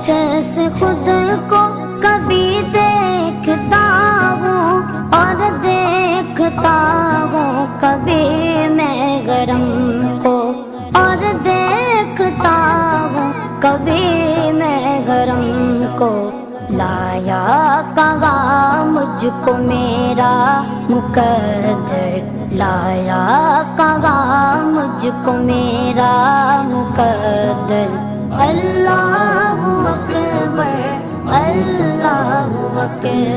کیسے خود کو کبھی دیکھتا ہوں اور دیکھتا ہوں کبھی میں گرم کو اور دیکھتا ہوں کبھی میں گرم کو لایا کہاں مجھ کو میرا مقدر لایا کہاں مجھ کو میرا مقدر اللہ اکبر اللہ اکبر